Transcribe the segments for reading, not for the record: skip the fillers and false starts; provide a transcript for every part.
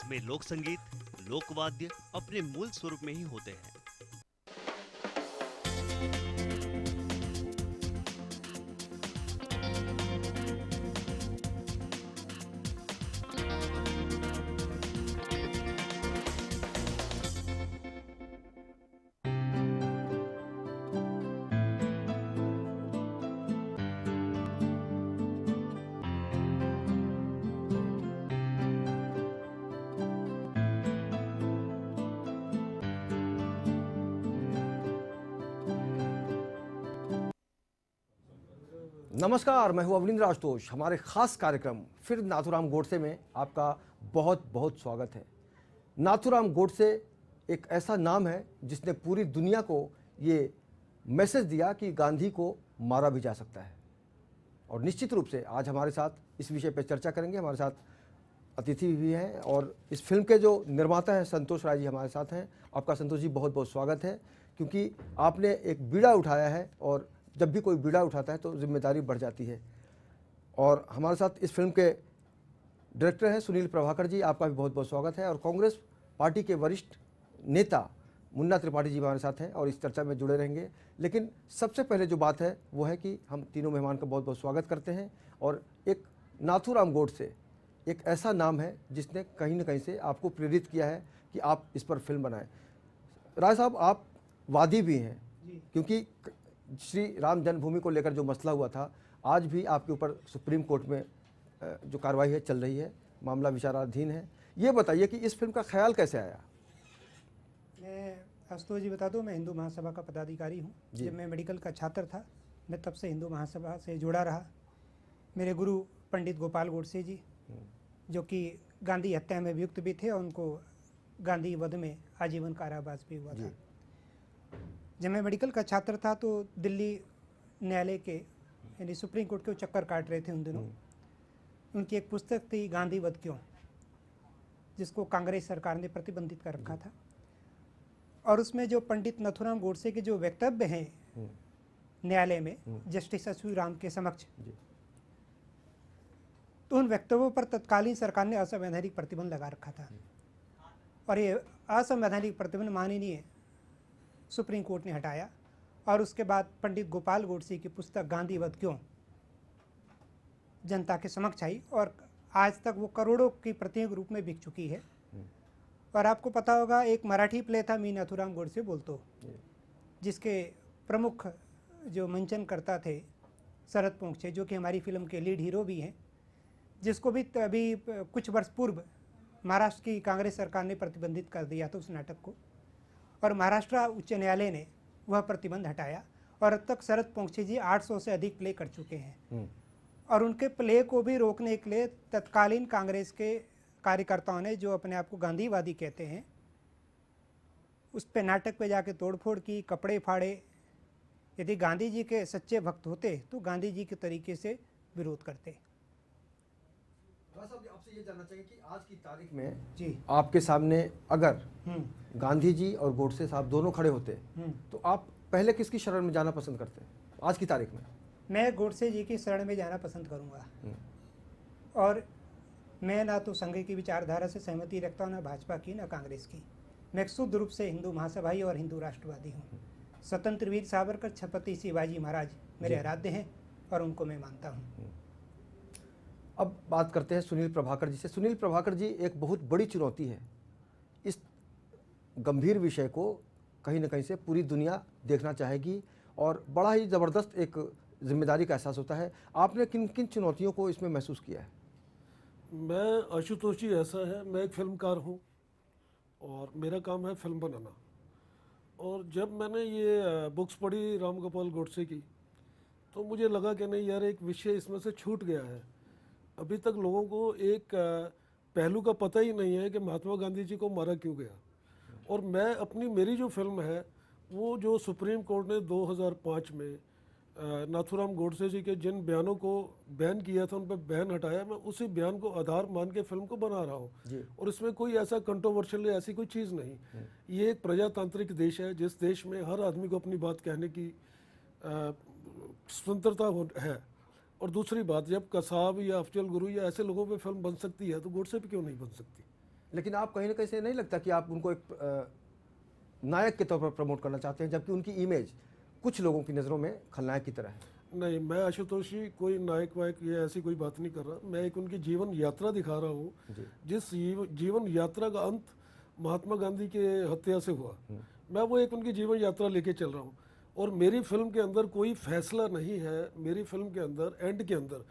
जिसमें लोक संगीत, लोकवाद्य अपने मूल स्वरूप में ही होते हैं। नमस्कार, मैं हूं अवनींद्र आशुतोष। हमारे खास कार्यक्रम फिर नाथूराम गोडसे में आपका बहुत बहुत स्वागत है। नाथूराम गोडसे एक ऐसा नाम है जिसने पूरी दुनिया को ये मैसेज दिया कि गांधी को मारा भी जा सकता है। और निश्चित रूप से आज हमारे साथ इस विषय पर चर्चा करेंगे। हमारे साथ अतिथि भी हैं और इस फिल्म के जो निर्माता हैं संतोष राय जी हमारे साथ हैं। आपका संतोष जी बहुत बहुत स्वागत है, क्योंकि आपने एक बीड़ा उठाया है और जब भी कोई बीड़ा उठाता है तो जिम्मेदारी बढ़ जाती है। और हमारे साथ इस फिल्म के डायरेक्टर हैं सुनील प्रभाकर जी, आपका भी बहुत बहुत स्वागत है। और कांग्रेस पार्टी के वरिष्ठ नेता मुन्ना त्रिपाठी जी हमारे साथ हैं और इस चर्चा में जुड़े रहेंगे। लेकिन सबसे पहले जो बात है वो है कि हम तीनों मेहमान का बहुत बहुत स्वागत करते हैं। और एक नाथूराम गोडसे एक ऐसा नाम है जिसने कहीं ना कहीं से आपको प्रेरित किया है कि आप इस पर फिल्म बनाएं। राय साहब, आप वादी भी हैं, क्योंकि श्री राम जन्मभूमि को लेकर जो मसला हुआ था, आज भी आपके ऊपर सुप्रीम कोर्ट में जो कार्रवाई है चल रही है, मामला विचाराधीन है। ये बताइए कि इस फिल्म का ख्याल कैसे आया? मैं आशुतोष जी बता दूं, मैं हिंदू महासभा का पदाधिकारी हूं। जब मैं मेडिकल का छात्र था, मैं तब से हिंदू महासभा से जुड़ा रहा। मेरे गुरु पंडित गोपाल गोडसे जी, जो कि गांधी हत्या में अभियुक्त भी थे और उनको गांधी वध में आजीवन कारावास भी हुआ था। जब मैं मेडिकल का छात्र था तो दिल्ली न्यायालय के यानी सुप्रीम कोर्ट के चक्कर काट रहे थे उन दिनों। उनकी एक पुस्तक थी गांधी वध क्यों, जिसको कांग्रेस सरकार ने प्रतिबंधित कर रखा था। और उसमें जो पंडित नाथूराम गोडसे के जो वक्तव्य हैं न्यायालय में जस्टिस अश्वनी राम के समक्ष, तो उन वक्तव्यों पर तत्कालीन सरकार ने असंवैधानिक प्रतिबंध लगा रखा था। और ये असंवैधानिक प्रतिबंध माननीय सुप्रीम कोर्ट ने हटाया। और उसके बाद पंडित गोपाल गोडसे की पुस्तक गांधी वध क्यों जनता के समक्ष आई और आज तक वो करोड़ों की प्रतियों के रूप में बिक चुकी है। और आपको पता होगा, एक मराठी प्ले था मी नाथूराम गोडसे बोलतो, जिसके प्रमुख जो मंचन करता थे शरद पोंक्षे, जो कि हमारी फिल्म के लीड हीरो भी हैं, जिसको भी अभी कुछ वर्ष पूर्व महाराष्ट्र की कांग्रेस सरकार ने प्रतिबंधित कर दिया था उस नाटक को। और महाराष्ट्र उच्च न्यायालय ने वह प्रतिबंध हटाया और अब तक शरद पोंक्षे जी 800 से अधिक प्ले कर चुके हैं। और उनके प्ले को भी रोकने के लिए तत्कालीन कांग्रेस के कार्यकर्ताओं ने, जो अपने आप को गांधीवादी कहते हैं, उस पे नाटक पे जाके तोड़फोड़ की, कपड़े फाड़े। यदि गांधी जी के सच्चे भक्त होते तो गांधी जी के तरीके से विरोध करते। आपसे ये जानना चाहिए कि आज की तारीख में जी आपके सामने अगर गांधी जी और गोडसे साहब दोनों खड़े होते तो आप पहले किसकी शरण में जाना पसंद करते हैं आज की तारीख में? मैं गोडसे जी की शरण में जाना पसंद करूंगा। और मैं ना तो संघ की विचारधारा से सहमति रखता हूँ, ना भाजपा की, ना कांग्रेस की। मैं शुद्ध रूप से हिंदू महासभाई और हिंदू राष्ट्रवादी हूँ। स्वतंत्र वीर सावरकर, छत्रपति शिवाजी महाराज मेरे आराध्य हैं और उनको मैं मानता हूँ। अब बात करते हैं सुनील प्रभाकर जी से। सुनील प्रभाकर जी, एक बहुत बड़ी चुनौती है, इस गंभीर विषय को कहीं ना कहीं से पूरी दुनिया देखना चाहेगी और बड़ा ही ज़बरदस्त एक जिम्मेदारी का एहसास होता है। आपने किन किन चुनौतियों को इसमें महसूस किया है? मैं आशुतोष जी, ऐसा है, मैं एक फिल्मकार हूँ और मेरा काम है फिल्म बनाना। और जब मैंने ये बुक्स पढ़ी राम गोपाल गोडसे की, तो मुझे लगा कि नहीं यार, एक विषय इसमें से छूट गया है। अभी तक लोगों को एक पहलू का पता ही नहीं है कि महात्मा गांधी जी को मारा क्यों गया। और मैं मेरी जो फिल्म है वो जो सुप्रीम कोर्ट ने 2005 में नाथूराम गोडसे जी के जिन बयानों को बैन किया था, उन पर बैन हटाया, मैं उसी बयान को आधार मान के फिल्म को बना रहा हूँ। और इसमें कोई ऐसा कंट्रोवर्शियल ऐसी कोई चीज़ नहीं। ये एक प्रजातांत्रिक देश है, जिस देश में हर आदमी को अपनी बात कहने की स्वतंत्रता है। और दूसरी बात, जब कसाब या अफजल गुरु या ऐसे लोगों पे फिल्म बन सकती है तो गोडसे पे क्यों नहीं बन सकती? लेकिन आप कहीं ना कहीं से नहीं लगता कि आप उनको एक नायक के तौर पर प्रमोट करना चाहते हैं, जबकि उनकी इमेज कुछ लोगों की नज़रों में खलनायक की तरह है? नहीं, मैं आशुतोष जी कोई नायक वायक ये ऐसी कोई बात नहीं कर रहा। मैं एक उनकी जीवन यात्रा दिखा रहा हूँ, जिस जीवन यात्रा का अंत महात्मा गांधी के हत्या से हुआ। मैं वो एक उनकी जीवन यात्रा लेके चल रहा हूँ। और मेरी फिल्म के अंदर कोई फैसला नहीं है। मेरी फिल्म के अंदर एंड के अंदर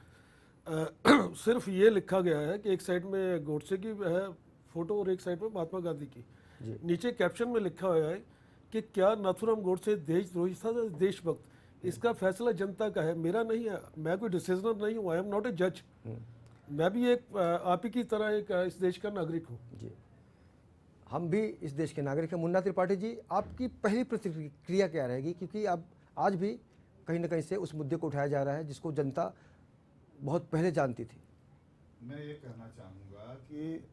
सिर्फ ये लिखा गया है कि एक साइड में गोडसे की है फोटो और एक साइड में महात्मा गांधी की। नीचे कैप्शन में लिखा हुआ है कि क्या नाथूराम गोडसे देशद्रोही था या देशभक्त, इसका फैसला जनता का है, मेरा नहीं है। मैं कोई डिसीजनर नहीं हूँ, आई एम नॉट ए जज। मैं भी एक आप ही की तरह एक इस देश का नागरिक हूँ। जी, हम भी इस देश के नागरिक हैं। मुन्ना त्रिपाठी जी, आपकी पहली प्रतिक्रिया क्या रहेगी, क्योंकि अब आज भी कहीं ना कहीं से उस मुद्दे को उठाया जा रहा है जिसको जनता बहुत पहले जानती थी? मैं ये कहना चाहूँगा कि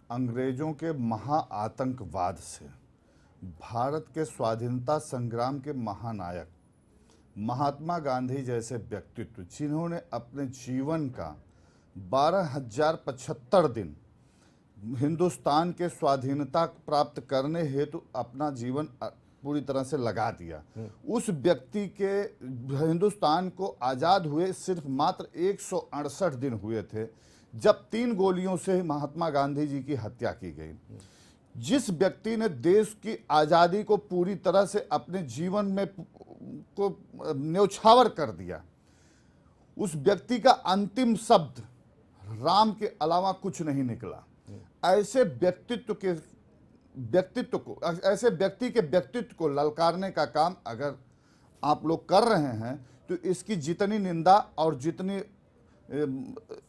अंग्रेजों के महाआतंकवाद से भारत के स्वाधीनता संग्राम के महानायक महात्मा गांधी जैसे व्यक्तित्व, जिन्होंने अपने जीवन का 12,075 दिन हिंदुस्तान के स्वाधीनता प्राप्त करने हेतु अपना जीवन पूरी तरह से लगा दिया, उस व्यक्ति के हिंदुस्तान को आज़ाद हुए सिर्फ मात्र 168 दिन हुए थे जब 3 गोलियों से महात्मा गांधी जी की हत्या की गई। जिस व्यक्ति ने देश की आज़ादी को पूरी तरह से अपने जीवन में को न्यौछावर कर दिया, उस व्यक्ति का अंतिम शब्द राम के अलावा कुछ नहीं निकला। ऐसे व्यक्ति के व्यक्तित्व को ललकारने का काम अगर आप लोग कर रहे हैं तो इसकी जितनी निंदा और जितनी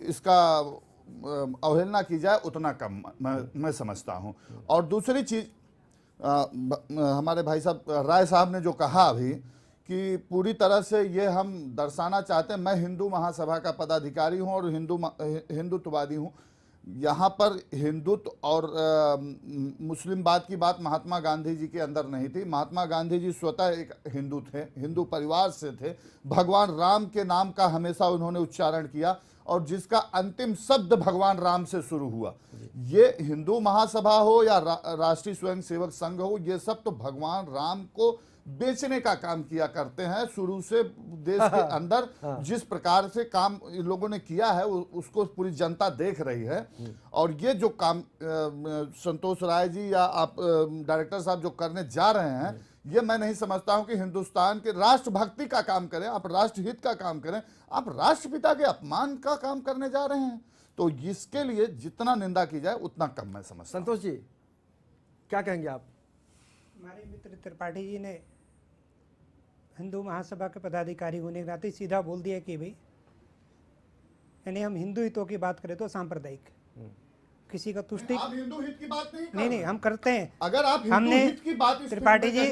इसका अवहेलना की जाए उतना कम मैं समझता हूं। और दूसरी चीज, हमारे भाई साहब राय साहब ने जो कहा अभी कि पूरी तरह से ये हम दर्शाना चाहते हैं, मैं हिंदू महासभा का पदाधिकारी हूं और हिंदुत्ववादी हूं। यहाँ पर हिंदुत्व और मुस्लिमवाद की बात महात्मा गांधी जी के अंदर नहीं थी। महात्मा गांधी जी स्वतः एक हिंदू थे, हिंदू परिवार से थे। भगवान राम के नाम का हमेशा उन्होंने उच्चारण किया और जिसका अंतिम शब्द भगवान राम से शुरू हुआ। ये हिंदू महासभा हो या राष्ट्रीय स्वयंसेवक संघ हो, ये सब तो भगवान राम को बेचने का काम किया करते हैं। शुरू से देश के अंदर जिस प्रकार से काम इन लोगों ने किया है उसको पूरी जनता देख रही है। और ये जो काम संतोष राय जी या आप डायरेक्टर साहब जो करने जा रहे हैं, ये मैं नहीं समझता हूं कि हिंदुस्तान के राष्ट्रभक्ति का काम करें, आप राष्ट्रहित का काम करें। आप राष्ट्रपिता के अपमान का काम करने जा रहे हैं, तो इसके लिए जितना निंदा की जाए उतना कम मैं समझता हूं। संतोष जी क्या कहेंगे आप? हमारे मित्र त्रिपाठी जी ने हिंदू महासभा के पदाधिकारी होने के नाते सीधा बोल दिया कि भाई, यानी हम हिंदू हितों की बात करें तो सांप्रदायिक, किसी का तुष्टि आप हिंदू हित की बात नहीं हम करते हैं। अगर आप हमने हित की बात त्रिपाठी जी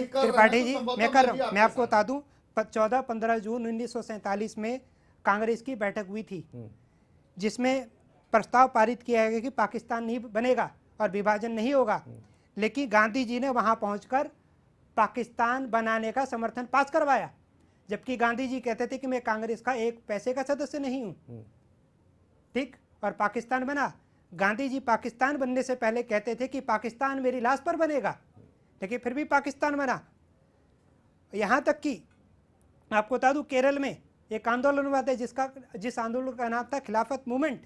मैं कर रहा हूँ, मैं आपको बता दूं 14-15 जून 1947 में कांग्रेस की बैठक हुई थी जिसमें प्रस्ताव पारित किया गया कि पाकिस्तान नहीं बनेगा और विभाजन नहीं होगा, लेकिन गांधी जी ने वहां पहुंचकर पाकिस्तान बनाने का समर्थन पास करवाया, जबकि गांधी जी कहते थे कि मैं कांग्रेस का एक पैसे का सदस्य नहीं हूं। ठीक, और पाकिस्तान बना। गांधी जी पाकिस्तान बनने से पहले कहते थे कि पाकिस्तान मेरी लाश पर बनेगा, लेकिन फिर भी पाकिस्तान बना। यहां तक कि आपको बता दूं केरल में एक आंदोलन हुआ था जिस आंदोलन का नाम था खिलाफत मूवमेंट।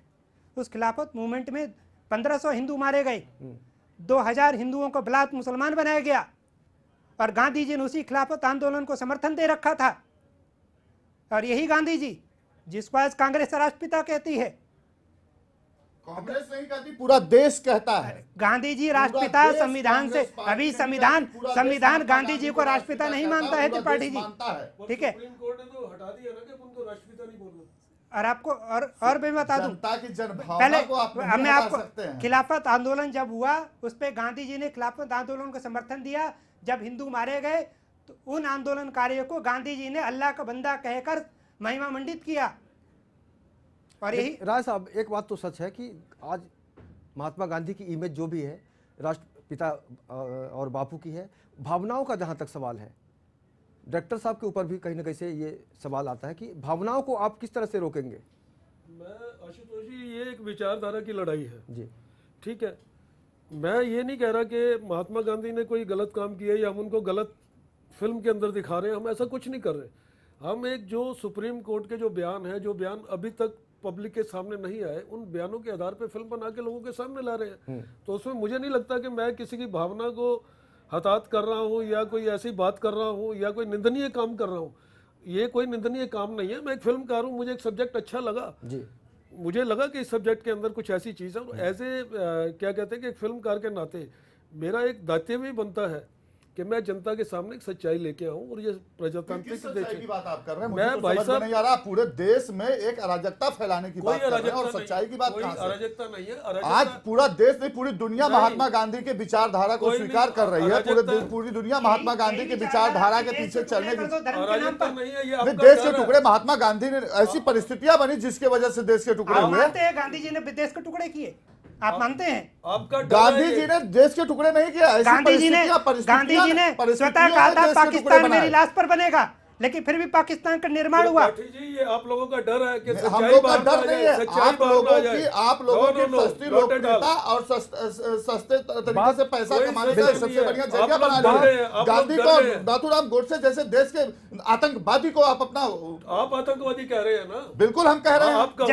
उस खिलाफत मूवमेंट में 1500 हिंदू मारे गए, 2000 हिंदुओं को बलात् मुसलमान बनाया गया और गांधी जी ने उसी खिलाफत आंदोलन को समर्थन दे रखा था। और यही गांधी जी जिसको आज कांग्रेस राष्ट्रपिता कहती है, कांग्रेस नहीं कहती, पूरा देश कहता है। गांधी जी राष्ट्रपिता संविधान से, अभी संविधान गांधी जी को राष्ट्रपिता नहीं मानता है त्रिपाठी जी, ठीक है। सुप्रीम कोर्ट ने तो हटा दिया ना कि उनको राष्ट्रपिता नहीं बोलना। और आपको और मैं बता दूं, पहले मैं आपको खिलाफत आंदोलन जब हुआ उस पर गांधी जी ने खिलाफत आंदोलन को समर्थन दिया। जब हिंदू मारे गए तो उन आंदोलनकारियों को गांधी जी ने अल्लाह का बंदा कहकर महिमा मंडित किया। और यही राय साहब, एक बात तो सच है कि आज महात्मा गांधी की इमेज जो भी है राष्ट्रपिता और बापू की है, भावनाओं का जहां तक सवाल है, डायरेक्टर साहब के ऊपर भी कहीं ना कहीं से ये सवाल आता है कि भावनाओं को आप किस तरह से रोकेंगे? मैं आशुतोष जी, ये एक विचारधारा की लड़ाई है जी, ठीक है। मैं ये नहीं कह रहा कि महात्मा गांधी ने कोई गलत काम किया या हम उनको गलत फिल्म के अंदर दिखा रहे हैं, हम ऐसा कुछ नहीं कर रहे। हम एक जो सुप्रीम कोर्ट के जो बयान है, जो बयान अभी तक पब्लिक के सामने नहीं आए, उन बयानों के आधार पे फिल्म बना के लोगों के सामने ला रहे हैं। तो उसमें मुझे नहीं लगता कि मैं किसी की भावना को हताहत कर रहा हूँ या कोई ऐसी बात कर रहा हूँ या कोई निंदनीय काम कर रहा हूँ। ये कोई निंदनीय काम नहीं है। मैं एक फिल्मकार हूँ, मुझे एक सब्जेक्ट अच्छा लगा जी, मुझे लगा कि इस सब्जेक्ट के अंदर कुछ ऐसी चीज़ है, और एज ए क्या कहते हैं कि एक फिल्मकार के नाते मेरा एक दायित्व भी बनता है कि मैं जनता के सामने एक सच्चाई लेके आऊं और ये प्रजातांत्रिक किस सच्चाई की बात आप कर रहे हैं? मैं मुझे तो भाई समझ में साहब नहीं आ रहा। पूरे देश में एक अराजकता फैलाने की कोई बात कर रहे हैं अराजकता और नहीं, सच्चाई की बात कोई कहां से? अराजकता नहीं है। आज अराजकता पूरा देश नहीं, पूरी दुनिया नहीं। महात्मा गांधी के विचारधारा को कोई स्वीकार नहीं, कर रही है। अराजकता- पूरी दुनिया महात्मा गांधी के विचारधारा के पीछे चलने की अराजकता नहीं है, ये नहीं, आपका देश के डर है। टुकड़े महात्मा गांधी ने ऐसी परिस्थितियां बनी जिसके वजह से देश के टुकड़े आप हुए। मानते हैं गांधी जी ने देश के टुकड़े किए? आप मानते हैं? आपका डर है गांधी ये। जी ने देश के टुकड़े नहीं किया। ऐसी गांधी जी ने परिस्थितियां स्वतः कहा था पाकिस्तान मेरी लाश पर बनेगा, लेकिन फिर भी पाकिस्तान का निर्माण हुआ। पाठी जी, ये आप लोगों का डर है कि हम सच्चाई लोग का बाहर डर आ नहीं जाए, है। सच्चाई आप बाहर लोगों आ की जाए। सस्ती not at all। लोकप्रियता और सस्ते तरीके से पैसा कोई कमाने का सस्ते सबसे नहीं है। बढ़िया आप जरिया लोग बना डर रहे रहे हैं, हैं। आप गांधी लोग को, डर रहे हैं। नाथूराम गोडसे जैसे देश के आतंकवादी को आप अपना, आप आतंकवादी कह रहे हैं ना? बिल्कुल हम कह रहे हैं। आप कहो।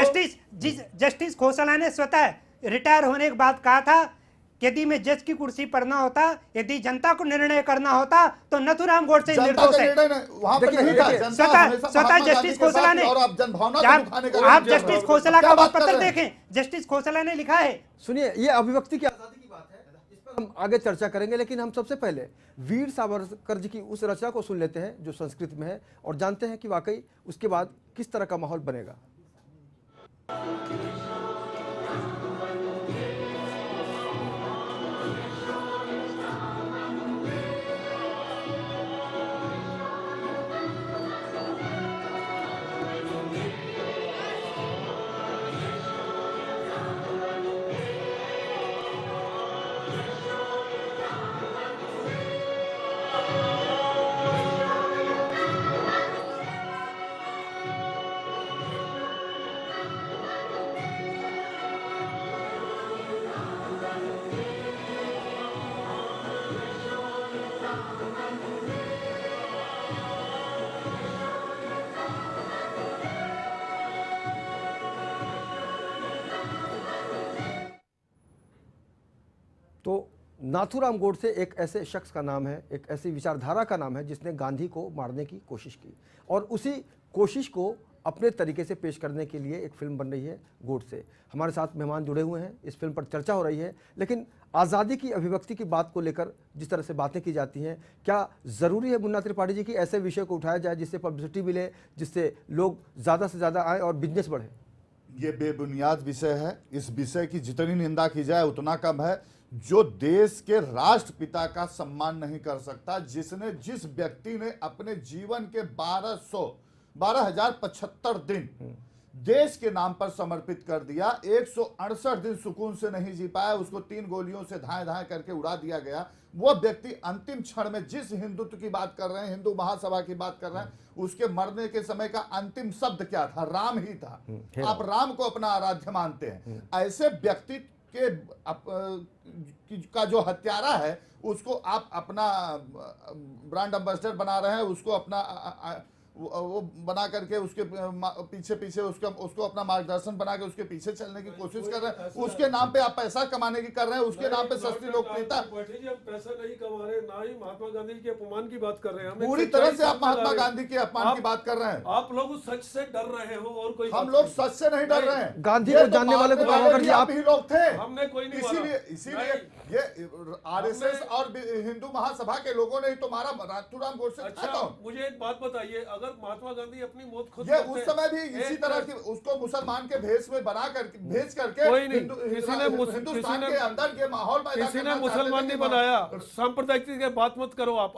जस्टिस खोसला ने स्वतः रिटायर होने के बाद कहा था, यदि मैं जज की कुर्सी पर ना होता, यदि जनता को निर्णय करना होता तो नथुराम गोडसे जनता निर्दोष का है। निर्णय वहां पर देखिए, नहीं था। देखिए, जनता हमेशा स्वतः महात्मा गांधी जस्टिस के साथ खोसला थी ने, और आप जनभावना को दुखाने का आप लिए जस्टिस जब- खोसला क्या का बात कर पत्र रहे हैं? देखें। जस्टिस खोसला ने लिखा है, सुनिए, ये अभिव्यक्ति की आजादी की बात है, इस पर हम आगे चर्चा करेंगे, लेकिन हम सबसे पहले वीर सावरकर जी की उस रचना को सुन लेते हैं जो संस्कृत में है और जानते हैं कि वाकई उसके बाद किस तरह का माहौल बनेगा। तो नाथूराम गोडसे एक ऐसे शख्स का नाम है, एक ऐसी विचारधारा का नाम है जिसने गांधी को मारने की कोशिश की और उसी कोशिश को अपने तरीके से पेश करने के लिए एक फिल्म बन रही है गोडसे। हमारे साथ मेहमान जुड़े हुए हैं, इस फिल्म पर चर्चा हो रही है, लेकिन आज़ादी की अभिव्यक्ति की बात को लेकर जिस तरह से बातें की जाती हैं, क्या ज़रूरी है मुन्ना त्रिपाठी जी कि ऐसे विषय को उठाया जाए जिससे पब्लिसिटी मिले, जिससे लोग ज़्यादा से ज़्यादा आए और बिजनेस बढ़े? ये बेबुनियाद विषय है। इस विषय की जितनी निंदा की जाए उतना कम है। जो देश के राष्ट्रपिता का सम्मान नहीं कर सकता, जिस व्यक्ति ने अपने जीवन के 12,075 दिन देश के नाम पर समर्पित कर दिया, 168 दिन सुकून से नहीं जी पाया, उसको 3 गोलियों से धाए धाए करके उड़ा दिया गया। वो व्यक्ति अंतिम क्षण में जिस हिंदुत्व की बात कर रहे हैं, हिंदू महासभा की बात कर रहे हैं, उसके मरने के समय का अंतिम शब्द क्या था? राम ही था। आप राम को अपना आराध्य मानते हैं। ऐसे व्यक्ति के का जो हत्यारा है उसको आप अपना ब्रांड एम्बेसडर बना रहे हैं, उसको अपना वो बना करके उसके पीछे पीछे उसको अपना मार्गदर्शन बना के उसके पीछे चलने की कोशिश कर रहे हैं। उसके नाम पे आप पैसा कमाने की कर रहे हैं, उसके नाम पे सस्ती लोकप्रियता। हम पैसा नहीं कमा रहे, ना ही महात्मा गांधी के अपमान की बात कर रहे हैं। हम एक पूरी सच्चाई तरह से आप सामने महात्मा ला रहे हैं। गांधी के अपमान की बात कर रहे हैं। आप लोग उस सच से डर रहे हो और कोई हम बात लोग नहीं। सच से नहीं डर रहे हैं। गांधी ये को तो जानने वाले को मारने प्रभाकर जी भी आप ही लोग थे। हमने कोई नहीं मारा। इसीलिए ये आरएसएस और हिंदू महासभा के लोगों ने ही तो मारा। नाथूराम गोडसे था अच्छा, कौन? मुझे एक बात बताइए, अगर महात्मा गांधी अपनी मौत खुद ये करते, उस समय भी इसी एक तरह की उसको मुसलमान के भेष में बना कर भेज करके कोई नहीं, हिंदुस्तान के अंदर ये माहौल पैदा किसी ने करना मुसलमान चाहते नहीं थे। बनाया। सांप्रदायिक की बात मत करो, आप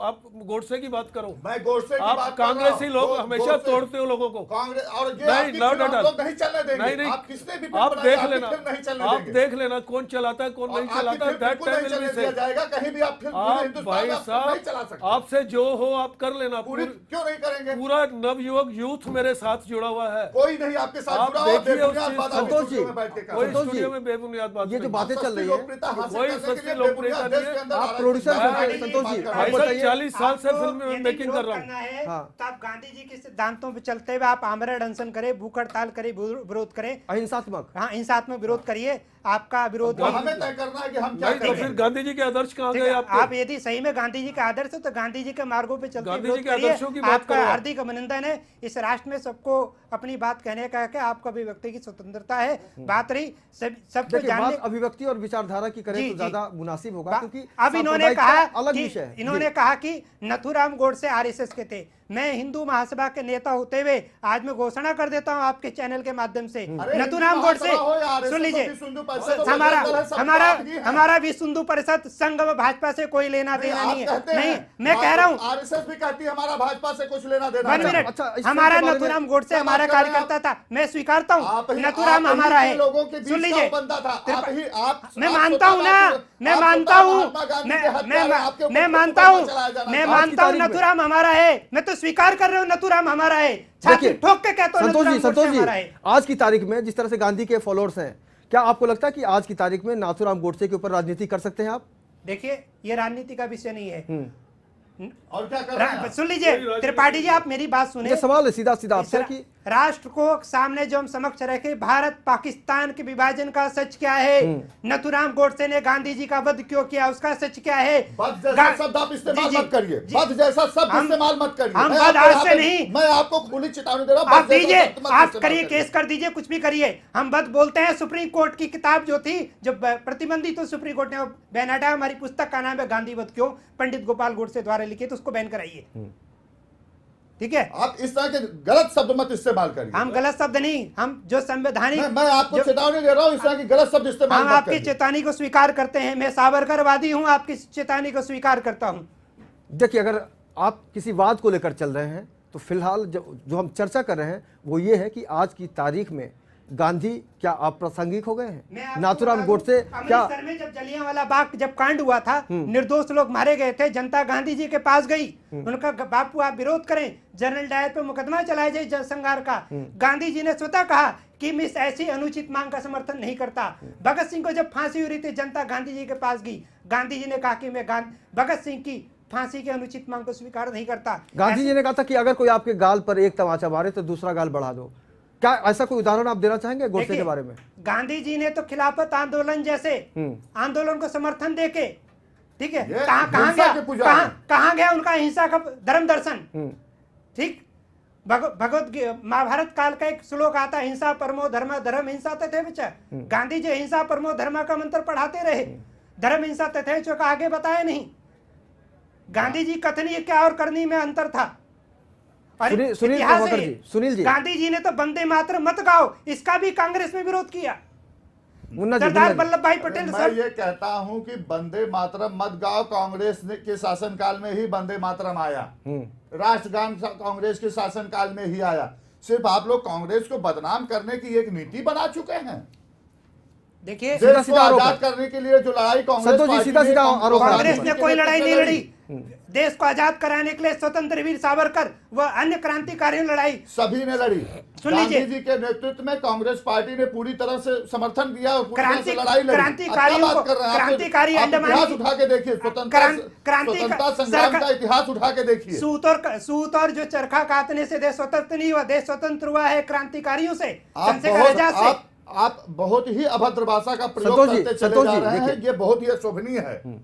गोडसे की बात करो। मैं गोडसे की आप बात कर रहा कांग्रेसी हूं। लोग हमेशा गोडसे- तोड़ते हो लोगों को। कांग्रेस और ये नहीं, आपकी लॉर्ड फिल्म हम अटल। लोग नहीं चलने देंगे। नहीं, आप किसने भी आप फिल्म देख बनाई, लेना, आपकी फिल्म नहीं चलने आप देंगे। देख लेना कौन चलाता है कौन और नहीं आपकी चलाता। फिल्म दैट बिल्कुल टाइम नहीं विल चलने बी दिया सेड। जाएगा। कहीं भी आप फिल्म पूरे आप हिंदुस्तान भाई में आप फिल्म नहीं चला साहब, सकते। आपसे जो हो आप कर लेना। पूरी क्यों नहीं करेंगे? पूरा नवयुवक यूथ मेरे साथ जुड़ा हुआ है। कोई नहीं आपके साथ आप जुड़ा हुआ, देखिए उस बेबुनियाद चीज बात को। आप संतोष स्टूडियो जी, में बैठ के कर कोई रहे हैं। स्टूडियो में बेबुनियाद बात ये जो नहीं। बातें चल रही है, लोकप्रियता हासिल कोई करने के सस्ती लिए लोकप्रियता बेबुनियाद नहीं देश है। के अंदर आप राजनीति प्रोड्यूसर कर हैं, रहे हैं। संतोष जी, बात कर आप रहे हैं। भाई साहब, बताइए। 40 साल से आपको फिल्म यदि मेकिंग कर विरोध रहा करना हूँ। है, हाँ। तो आप गांधी जी के सिद्धांतों पे चलते हुए आप आमरण अनशन करें, भूख हड़ताल करें, विरोध करें। अहिंसात्मक। हाँ, हिंसात्मक विरोध करिए। आपका विरोध तो हमें तय करना है कि हम क्या नहीं तो करें। फिर गांधी जी के आदर्श कहाँ ठीक गए है, आपके? आप यदि सही में गांधी जी का आदर्श हो तो गांधी जी के मार्गों पे चलते गांधी विरोध जी के करिए। आदर्शों की बात आपका करो आप। हार्दिक अभिनंदन है। इस राष्ट्र में सबको अपनी बात कहने का है, आपको अभिव्यक्ति की स्वतंत्रता है। बात रही सबको देखिए, जानने। बात अभिव्यक्ति और विचारधारा की करें जी, तो जी। ज्यादा मुनासिब होगा, क्योंकि अब इन्होंने सांप्रदायिकता कहा अलग कि विषय है। इन्होंने कहा कि नथुराम गोडसे आरएसएस के थे। मैं हिंदू महासभा के नेता होते हुए आज मैं घोषणा कर देता हूं आपके चैनल के माध्यम से, अरे नथुराम हिंदू गोडसे, महासभा हो या RSS सुन हो, लीजिए, विश्व हिंदू परिषद हो, हमारा बजरंग दल है, सब हमारा आप ही हैं। हमारा विश्व हिंदू परिषद संघ व भाजपा से कोई लेना देना आप नहीं है। कहते नहीं, हैं, मैं कह रहा हूं, आरएसएस भी कहती है हमारा भाजपा से कुछ लेना देना वन नहीं। मिनट, अच्छा, इस हमारा फिल्म के बारे में नथुराम गोडसे क्या बात हमारा कर रहे हैं कार्यकर्ता था, मैं स्वीकारता हूँ। आप ही- नथुराम आप ही हमारा के है। लोगों के बीच सुन का लीजिए, वो बंदा था। आप ही आप मैं आप मानता हूँ ना, आप मैं आप मानता स्वतः हूँ, महात्मा गांधी के हत्यारे आपके ऊपर मैं को मानता मुकदमा हूँ, चलाया जाना मैं था। मानता हूँ तारीख में। नथुराम हमारा है। मैं तो स्वीकार कर रहा हूँ नथुराम हमारा है। छाती देखिए, ठोक के कहता हूँ संतोष जी, नथुराम गोडसे संतोष जी, हमारा है। आज की तारीख में जिस तरह से गांधी के फॉलोअर्स हैं, क्या आपको लगता है कि आज की तारीख में नाथुराम गोडसे के ऊपर राजनीति कर सकते हैं आप? देखिए, ये राजनीति का विषय नहीं है। और क्या कर रहे हैं आप? सुन लीजिए त्रिपाठी जी, आप मेरी बात सुने। ये सवाल है सीधा सीधा आपसे इस कि राष्ट्र को सामने जो हम समक्ष रखे, भारत पाकिस्तान के विभाजन का सच क्या है, नथुराम गोडसे ने गांधी जी का वध क्यों किया, उसका सच क्या है। बद जैसा शब्द आप इस्तेमाल जी, मत करिए। जी। बद जैसा शब्द हम- इस्तेमाल मत करिए। हम मैं बद आपको आज यहाँ से पे- नहीं। मैं आपको खुली चेतावनी दे रहा हूँ। आप बद जैसा दीजिए, शब्द मत आप इस्तेमाल करिए, केस कर दीजिए, कुछ भी करिए। हम बद बोलते हैं। सुप्रीम कोर्ट की किताब जो थी, जो प्रतिबंधित तो सुप्रीम कोर्ट ने बैन हटाया। हमारी पुस्तक का नाम है गांधी वध क्यों, पंडित गोपाल गोडसे द्वारा लिखी, तो उसको बैन कराइए। ठीक है, आप इस तरह के गलत शब्द मत इस्तेमाल करिए। हम गलत शब्द नहीं, हम जो संवैधानिक, मैं आपको चेतावनी दे रहा हूँ, इस तरह की गलत शब्द इस्तेमाल हम मत आपकी करिए। चेतावनी को स्वीकार करते हैं। मैं सावरकरवादी हूं, आपकी चेतावनी को स्वीकार करता हूं। देखिए, अगर आप किसी वाद को लेकर चल रहे हैं तो फिलहाल जो हम चर्चा कर रहे हैं वो ये है कि आज की तारीख में गांधी क्या अप्रासंगिक हो गए मैं हैं? आपको नाथुराम बता दूं, गोडसे क्या? अमृतसर में जब जलियांवाला बाग जब कांड हुआ था, निर्दोष लोग मारे गए थे, जनता गांधी जी के पास गई, उनका बापू आप विरोध करें, जनरल डायर पे मुकदमा चलाया जाए जनसंहार का। गांधी जी ने स्वतः कहा कि मैं ऐसी अनुचित मांग का समर्थन नहीं करता। भगत सिंह को जब फांसी हो रही थी, जनता गांधी जी के पास गई, गांधी जी ने कहा कि मैं भगत सिंह की फांसी की अनुचित मांग को स्वीकार नहीं करता। गांधी जी ने कहा था कि अगर कोई आपके गाल पर एक तमाचा मारे तो दूसरा गाल बढ़ा दो। क्या ऐसा कोई उदाहरण आप देना चाहेंगे गोडसे के देखिए, बारे में? गांधी जी ने तो खिलाफत आंदोलन जैसे आंदोलन को समर्थन देके, ठीक है, ये कहां हिंसा गया, के पुजारी हैं। कहां गया उनका हिंसा का धर्म दर्शन। ठीक, भगवत महाभारत काल का एक श्लोक आता है, हिंसा परमो धर्म, धर्म हिंसा तथैवच। गांधी जी हिंसा परमो धर्म का मंत्र पढ़ाते रहे, धर्म हिंसा तथैवच का आगे बताया नहीं। गांधी जी कथनी क्या और करनी में अंतर था। और सुनील इतिहास प्रभाकर है, जी, सुनील जी। गांधी जी ने तो वंदे मातरम मत गाओ, इसका भी कांग्रेस में विरोध किया। मुन्ना जी, सरदार मुन्ना जी। वल्लभ भाई पटेल मैं सर, ये कहता हूं कि वंदे मातरम मत गाओ, कांग्रेस के शासनकाल में ही वंदे मातरम आया। राष्ट्रगान कांग्रेस के शासनकाल में ही आया। सिर्फ आप लोग कांग्रेस को बदनाम करने की एक नीति बना चुके हैं। देखिए सीधा देश को सीधा आरोप है। आजाद करने के लिए जो लड़ाई कांग्रेस संतोष जी, पार्टी सीधा ने सीधा आरोप है। कांग्रेस ने कोई लड़ाई नहीं लड़ी। लड़ी। देश को आजाद कराने के लिए स्वतंत्र वीर सावरकर व अन्य क्रांतिकारियों ने लड़ाई। सभी ने लड़ी। सुन लीजिए। गांधी जी के नेतृत्व में कांग्रेस पार्टी ने पूरी तरह से समर्थन किया और पूरी तरह से लड़ाई लड़ी। क्रांतिकारियों अब क्या बात कर को- रहे हैं? आप तो- क्रांतिकारी आप अंडमान इतिहास की- उठा के देखिए, स्वतंत्रता संग्राम का इतिहास उठा के देखिए। सूत और जो चरखा काटने से देश स्वतंत्र नहीं हुआ, देश स्वतंत्र हुआ है क्रांतिकारियों से, आप चंद्रशेखर आजाद से। आप बहुत ही अभद्र भाषा का प्रयोग संतोष जी, करते चले संतोष जा जी, रहे हैं। देखिए। ये बहुत ही अशोभनीय है।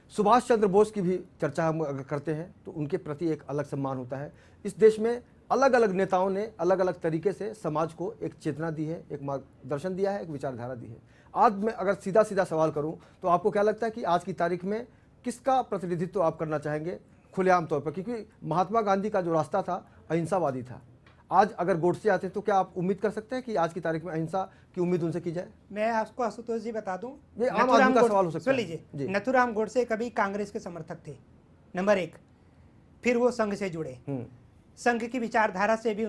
सुभाष चंद्र बोस की भी चर्चा हम अगर करते हैं तो उनके प्रति एक अलग सम्मान होता है। इस देश में अलग अलग नेताओं ने अलग अलग तरीके से समाज को एक चेतना दी है, एक मार्गदर्शन दिया है, एक विचारधारा दी है। आज मैं अगर सीधा सीधा सवाल करूं तो आपको क्या लगता है कि आज की तारीख में किसका प्रतिनिधित्व आप करना चाहेंगे खुलेआम तौर पर? क्योंकि महात्मा गांधी का जो रास्ता था अहिंसावादी था। आज अगर गोडसे आते तो क्या आप उम्मीद कर सकते हैं कि आज की तारीख में अहिंसा की उम्मीद उनसे की जाए? मैं आपको आशुतोष जी बता दूं, ये आम आदमी का सवाल हो सकता सुन है। लीजिए, जी। नथुराम गोडसे कभी कांग्रेस के समर्थक थे, नंबर 1। फिर वो संघ से जुड़े, संघ की विचारधारा से भी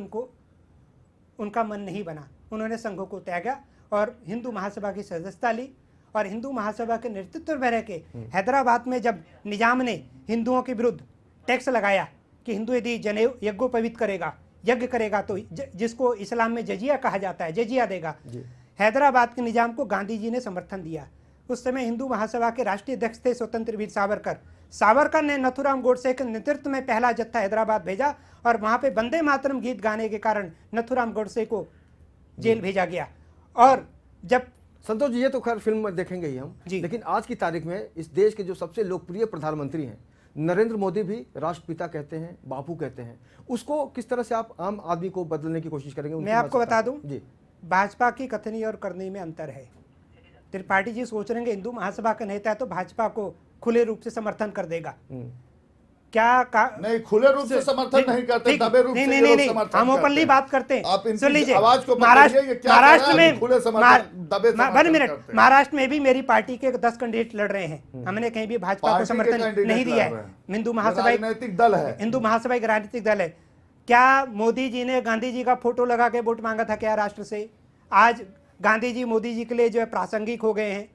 उनका मन नहीं बना, उन्होंने संघ को त्यागा और हिंदू महासभा की सदस्यता ली। और हिंदू महासभा के नेतृत्व में रह के हैदराबाद में जब निजाम ने हिंदुओं के विरुद्ध टैक्स लगाया कि हिंदू यदि जनेऊ यज्ञोपवीत करेगा यज्ञ करेगा तो जिसको इस्लाम में जजिया कहा जाता है, जजिया देगा। हैदराबाद के निजाम को गांधी जी ने समर्थन दिया। उस समय हिंदू महासभा के राष्ट्रीय अध्यक्ष थे स्वतंत्र वीर सावरकर। सावरकर ने नथुराम गोडसे के नेतृत्व में पहला जत्था हैदराबाद भेजा और वहां पे वंदे मातरम गीत गाने के कारण नथुराम गोडसे को जेल भेजा गया। और जब संतोष जी, ये तो खैर फिल्म में देखेंगे ही हम, जी। लेकिन आज की तारीख में इस देश के जो सबसे लोकप्रिय प्रधानमंत्री हैं, नरेंद्र मोदी भी राष्ट्रपिता कहते हैं, बापू कहते हैं, उसको किस तरह से आप आम आदमी को बदलने की कोशिश करेंगे? मैं आपको बता दूं, जी, भाजपा की कथनी और करनी में अंतर है। त्रिपाठी जी सोच रहे हैं हिंदू महासभा का नेता है तो भाजपा को खुले रूप से समर्थन कर देगा। नहीं, खुले रूप से समर्थन नहीं करते, दबे रूप से लोग समर्थन हम ओपनली बात करते हैं। आप सुन लीजिए, आवाज को महाराष्ट्र में खुले समर्थन, दबे वन मिनट, महाराष्ट्र में भी मेरी पार्टी के 10 कैंडिडेट लड़ रहे हैं। हमने कहीं भी भाजपा को समर्थन नहीं दिया है। हिंदू महासभा राजनीतिक दल है, हिंदू महासभा एक राजनीतिक दल है। क्या मोदी जी ने गांधी जी का फोटो लगा के वोट मांगा था क्या राष्ट्र से? आज गांधी जी मोदी जी के लिए जो है प्रासंगिक हो गए हैं।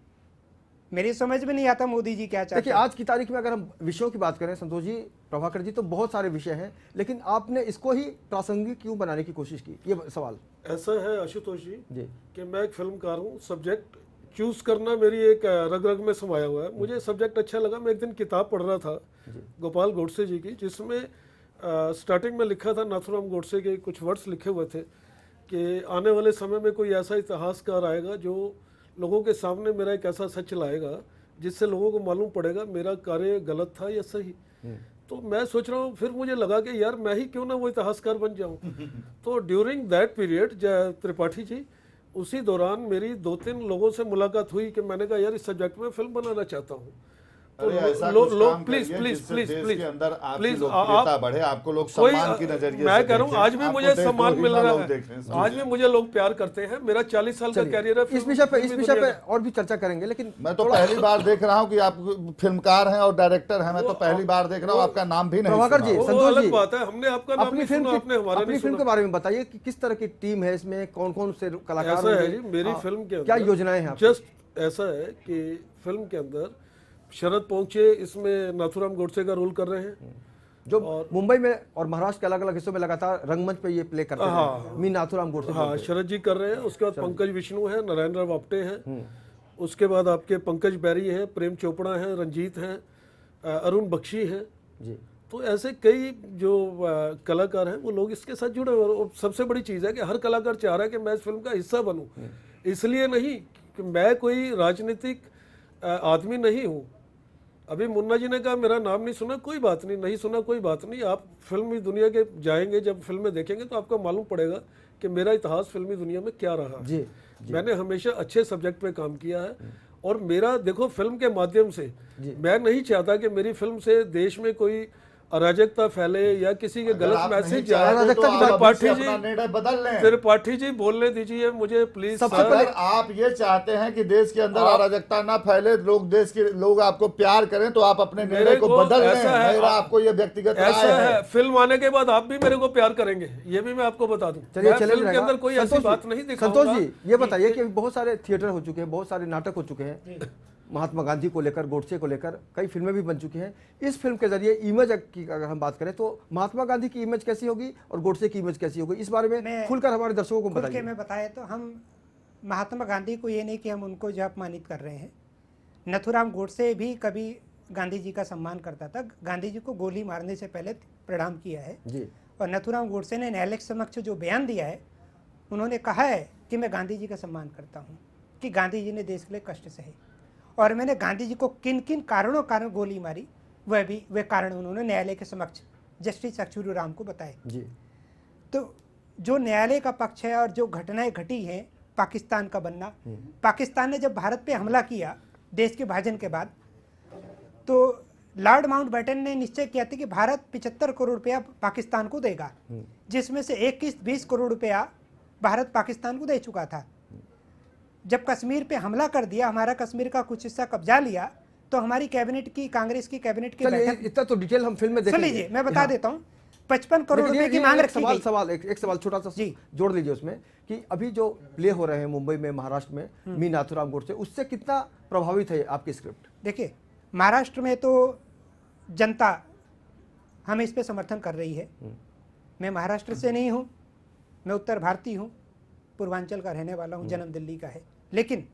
मेरी समझ में नहीं आता मोदी जी क्या चाहते हैं। देखिए, आज की तारीख में अगर हम विषयों की बात करें संतोष जी, प्रभाकर जी, तो बहुत सारे विषय हैं, लेकिन आपने इसको ही प्रासंगिक क्यों बनाने की कोशिश की? ये सवाल ऐसा है आशुतोष जी कि मैं एक फिल्मकार हूँ। सब्जेक्ट चूज करना मेरी एक रग रग में समाया हुआ है। मुझे सब्जेक्ट अच्छा लगा। मैं एक दिन किताब पढ़ रहा था गोपाल गोडसे जी की, जिसमें स्टार्टिंग में लिखा था, नाथुराम गोडसे के कुछ वर्ड्स लिखे हुए थे कि आने वाले समय में कोई ऐसा इतिहासकार आएगा जो लोगों के सामने मेरा एक ऐसा सच लाएगा जिससे लोगों को मालूम पड़ेगा मेरा कार्य गलत था या सही। तो मैं सोच रहा हूँ, फिर मुझे लगा कि यार मैं ही क्यों ना वो इतिहासकार बन जाऊँ। तो during that period Tripathi ji, उसी दौरान मेरी 2-3 लोगों से मुलाकात हुई कि मैंने कहा यार इस सब्जेक्ट में फिल्म बनाना चाहता हूँ। लोग प्लीज अंदर आपकी लोकप्रियता बढ़े, आपको लोग सम्मान की नजरिए मैं कह रहा हूँ आज भी मुझे सम्मान मिल रहा है, आज भी मुझे लोग प्यार करते हैं। मेरा 40 साल का कैरियर है। इस विषय पे और भी चर्चा करेंगे, लेकिन मैं तो पहली बार देख रहा हूँ कि आप फिल्मकार हैं और डायरेक्टर हैं। मैं तो पहली बार देख रहा हूँ, आपका नाम भी नहीं प्रभाकर जी, संतोष जी, बात है, हमने आपका नाम अपनी फिल्म के बारे में बताइए कि किस तरह की टीम है इसमें, कौन कौन से कलाकार है जी मेरी फिल्म के क्या योजनाएं हैं? जस्ट ऐसा है कि फिल्म के अंदर शरद पोंचे इसमें नाथुराम गोडसे का रोल कर रहे हैं, जो मुंबई में और महाराष्ट्र के अलग अलग हिस्सों में लगातार रंगमंच पे ये प्ले करते हैं। मी नाथुराम गोडसे, हाँ, शरद जी कर रहे हैं। उसके बाद पंकज विष्णु है, नारायण वाप्टे हैं, उसके बाद आपके पंकज बैरी हैं, प्रेम चोपड़ा हैं, रंजीत हैं, अरुण बख्शी हैं जी। तो ऐसे कई जो कलाकार हैं वो लोग इसके साथ जुड़े हुए। और सबसे बड़ी चीज़ है कि हर कलाकार चाह रहा है कि मैं इस फिल्म का हिस्सा बनूं। इसलिए नहीं कि मैं कोई राजनीतिक आदमी नहीं हूँ। अभी मुन्ना जी ने कहा मेरा नाम नहीं सुना, कोई बात नहीं, नहीं सुना कोई बात नहीं। आप फिल्मी दुनिया के जाएंगे, जब फिल्में देखेंगे तो आपको मालूम पड़ेगा कि मेरा इतिहास फिल्मी दुनिया में क्या रहा जी, जी। मैंने हमेशा अच्छे सब्जेक्ट पे काम किया है। और मेरा देखो, फिल्म के माध्यम से मैं नहीं चाहता कि मेरी फिल्म से देश में कोई अराजकता फैले या किसी के गलत मैसेज जाए। त्रिपाठी जी बोलने दीजिए मुझे प्लीज। सबसे पहले आप ये चाहते हैं कि देश के अंदर अराजकता ना फैले, देश के लोग आपको प्यार करें, तो आप अपने निर्णय को बदल लें। मेरा आपको ये व्यक्तिगत ऐसा है, फिल्म आने के बाद आप भी मेरे को प्यार करेंगे, ये भी मैं आपको बता दूं। चलिए, फिल्म के अंदर कोई ऐसी बात नहीं दिखाऊंगा। संतोष जी, ये बताइए कि बहुत सारे थिएटर हो चुके हैं, बहुत सारे नाटक हो चुके हैं, महात्मा गांधी को लेकर, गोडसे को लेकर कई फिल्में भी बन चुकी हैं। इस फिल्म के जरिए इमेज की अगर हम बात करें तो महात्मा गांधी की इमेज कैसी होगी और गोडसे की इमेज कैसी होगी, इस बारे में खुलकर हमारे दर्शकों को बताइए। मैं बताया तो हम महात्मा गांधी को ये नहीं कि हम उनको जो अपमानित कर रहे हैं। नथुराम गोडसे भी कभी गांधी जी का सम्मान करता था, गांधी जी को गोली मारने से पहले प्रणाम किया है जी। और नथुराम गोडसे ने न्यायालय के समक्ष जो बयान दिया है, उन्होंने कहा है कि मैं गांधी जी का सम्मान करता हूँ, कि गांधी जी ने देश के लिए कष्ट सहे और मैंने गांधी जी को किन किन कारण गोली मारी वे कारण उन्होंने न्यायालय के समक्ष जस्टिस अच्युत राम को बताए जी। तो जो न्यायालय का पक्ष है और जो घटनाएं घटी हैं, पाकिस्तान का बनना, पाकिस्तान ने जब भारत पे हमला किया देश के विभाजन के बाद, तो लॉर्ड माउंटबेटन ने निश्चय किया था कि भारत 75 करोड़ रुपया पाकिस्तान को देगा, जिसमें से 21-20 करोड़ रुपया भारत पाकिस्तान को दे चुका था। जब कश्मीर पे हमला कर दिया, हमारा कश्मीर का कुछ हिस्सा कब्जा लिया, तो हमारी कैबिनेट की, कांग्रेस की कैबिनेट की बैठक, इतना तो डिटेल हम फिल्म में देखेंगे। सुन लीजिए, मैं बता देता हूँ। 55 करोड़ रुपए की मांग रखी गई। एक सवाल छोटा सा जोड़ लीजिए उसमें कि अभी जो प्ले हो रहे हैं मुंबई में, महाराष्ट्र में, मी नाथुराम गोडसे, उससे कितना प्रभावित है आपकी स्क्रिप्ट? देखिए, महाराष्ट्र में तो जनता हमें इस पे समर्थन कर रही है। मैं महाराष्ट्र से नहीं हूँ, मैं उत्तर भारतीय हूँ, पूर्वांचल का रहने वाला हूँ, जन्म दिल्ली का है। लेकिन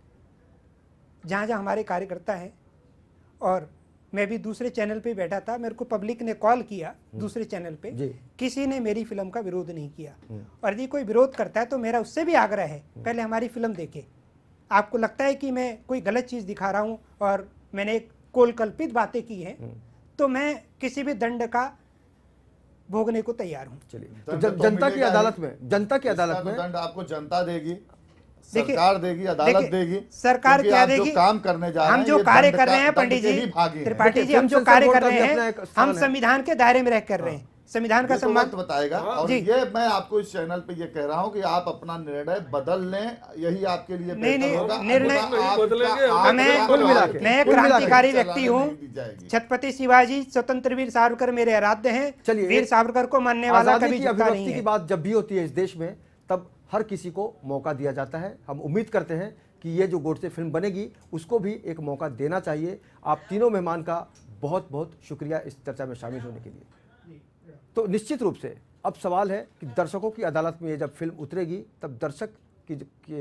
जहाँ जहाँ हमारे कार्यकर्ता हैं, और मैं भी दूसरे चैनल पे बैठा था, मेरे को पब्लिक ने कॉल किया दूसरे चैनल पे, किसी ने मेरी फिल्म का विरोध नहीं किया। और यदि कोई विरोध करता है तो मेरा उससे भी आग्रह है, पहले हमारी फिल्म देखे। आपको लगता है कि मैं कोई गलत चीज़ दिखा रहा हूँ और मैंने एक कल्पित बातें की हैं, तो मैं किसी भी दंड का भोगने को तैयार हूँ। चलिए, तो जनता की अदालत में, जनता की अदालत में दंड आपको जनता देगी, देखिए, सरकार देगी, अदालत देगी। सरकार क्योंकि क्या आप देगी? जो काम करने जा रहे हैं, हम जो ये कार्य दंड कर रहे का- हैं दंड पंडित के जी, ही भागी हैं। त्रिपाठी जी, हम जो फिल्म कार्य सेंसर कर बोर्ड रहे का भी अपना हैं, एक स्थान हम है। संविधान के दायरे में रह कर रहे हैं, संविधान का ये तो सम्मान। वक्त बताएगा। और जी। ये मैं आपको इस चैनल पे ये कह रहा हूँ कि आप अपना निर्णय बदल लें, यही आपके लिए नहीं, बेहतर होगा। निर्णय अन्यथा नहीं आपका- बदलेंगे, हम आपका- मैं कुल मिला के, मैं कुल मिला के क्रांतिकारी चलाने व्यक्ति नहीं हूँ। दी जाएगी। छत्रपति शिवाजी, स्वतंत्र वीर सावरकर मेरे आराध्य हैं। चलिए, वीर सावरकर को मानने वाला आजादी कभी की झुकता नहीं अभिव्यक्ति की है। बात जब भी होती है इस देश में, तब हर किसी को मौका दिया जाता है। हम उम्मीद करते हैं कि ये जो गोडसे फिल्म बनेगी उसको भी एक मौका देना चाहिए। आप तीनों मेहमान का बहुत बहुत शुक्रिया इस चर्चा में शामिल होने के लिए। तो निश्चित रूप से अब सवाल है कि दर्शकों की अदालत में ये जब फिल्म उतरेगी, तब दर्शक की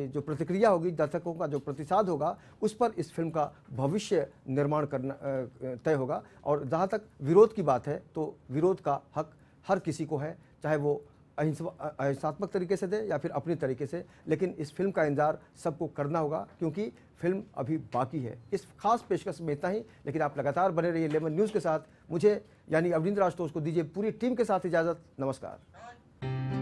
जो प्रतिक्रिया होगी, दर्शकों का जो प्रतिसाद होगा, उस पर इस फिल्म का भविष्य निर्माण करना तय होगा। और जहाँ तक विरोध की बात है, तो विरोध का हक हर किसी को है, चाहे वो अहिंसात्मक तरीके से दे या फिर अपनी तरीके से। लेकिन इस फिल्म का इंतजार सबको करना होगा, क्योंकि फिल्म अभी बाकी है। इस खास पेशकश में इतना ही, लेकिन आप लगातार बने रहिए लेमन न्यूज़ के साथ। मुझे यानी अवनींद्र आशुतोष को दीजिए पूरी टीम के साथ इजाज़त। नमस्कार।